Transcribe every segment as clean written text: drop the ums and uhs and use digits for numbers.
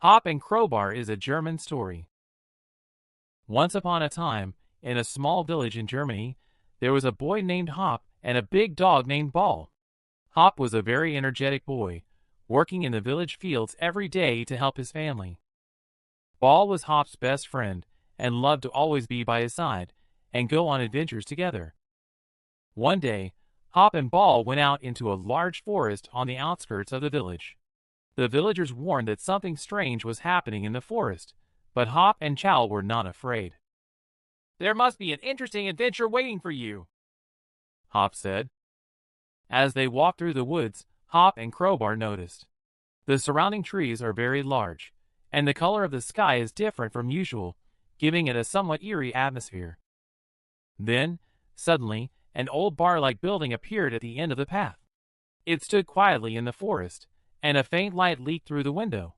Hop and Crowbar is a German story. Once upon a time, in a small village in Germany, there was a boy named Hop and a big dog named Ball. Hop was a very energetic boy, working in the village fields every day to help his family. Ball was Hop's best friend and loved to always be by his side and go on adventures together. One day, Hop and Ball went out into a large forest on the outskirts of the village. The villagers warned that something strange was happening in the forest, but Hop and Chow were not afraid. "There must be an interesting adventure waiting for you," Hop said. As they walked through the woods, Hop and Crowbar noticed. The surrounding trees are very large, and the color of the sky is different from usual, giving it a somewhat eerie atmosphere. Then, suddenly, an old bar-like building appeared at the end of the path. It stood quietly in the forest, and a faint light leaked through the window.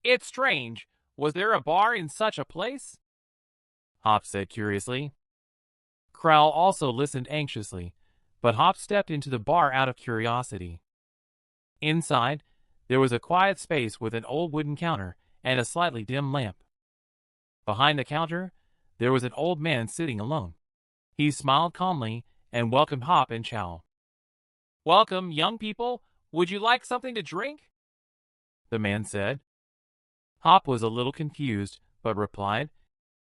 "It's strange. Was there a bar in such a place?" Hop said curiously. Crowl also listened anxiously, but Hop stepped into the bar out of curiosity. Inside, there was a quiet space with an old wooden counter and a slightly dim lamp. Behind the counter, there was an old man sitting alone. He smiled calmly and welcomed Hop and Chow. "Welcome, young people. Would you like something to drink?" the man said. Hop was a little confused, but replied,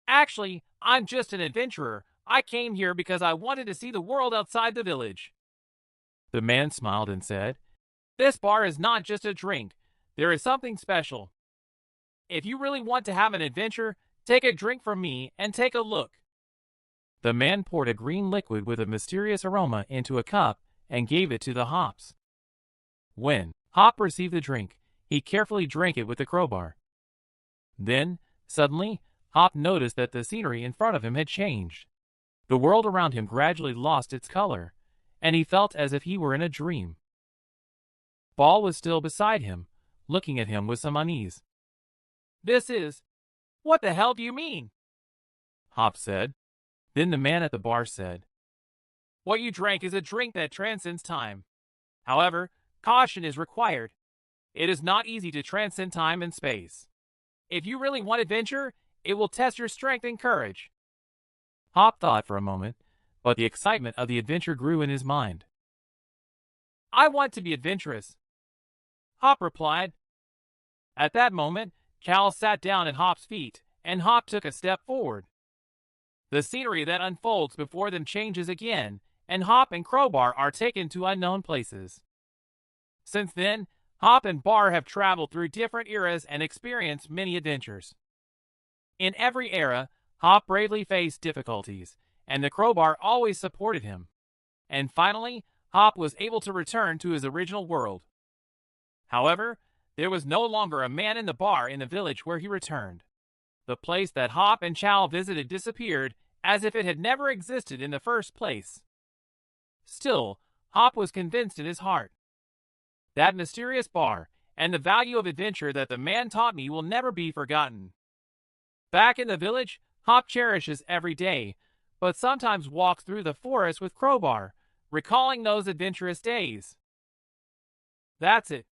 "Actually, I'm just an adventurer. I came here because I wanted to see the world outside the village." The man smiled and said, "This bar is not just a drink. There is something special. If you really want to have an adventure, take a drink from me and take a look." The man poured a green liquid with a mysterious aroma into a cup and gave it to the Hops. When Hop received the drink, he carefully drank it with the crowbar. Then, suddenly, Hop noticed that the scenery in front of him had changed. The world around him gradually lost its color, and he felt as if he were in a dream. Ball was still beside him, looking at him with some unease. What the hell do you mean?" Hop said. Then the man at the bar said, "What you drank is a drink that transcends time. However, caution is required. It is not easy to transcend time and space. If you really want adventure, it will test your strength and courage." Hop thought for a moment, but the excitement of the adventure grew in his mind. "I want to be adventurous," Hop replied. At that moment, Chow sat down at Hop's feet, and Hop took a step forward. The scenery that unfolds before them changes again, and Hop and Crowbar are taken to unknown places. Since then, Hop and Bar have traveled through different eras and experienced many adventures. In every era, Hop bravely faced difficulties, and the Crowbar always supported him. And finally, Hop was able to return to his original world. However, there was no longer a man in the bar in the village where he returned. The place that Hop and Chow visited disappeared as if it had never existed in the first place. Still, Hop was convinced in his heart. That mysterious bar and the value of adventure that the man taught me will never be forgotten. Back in the village, Hop cherishes every day, but sometimes walks through the forest with Crowbar, recalling those adventurous days. That's it.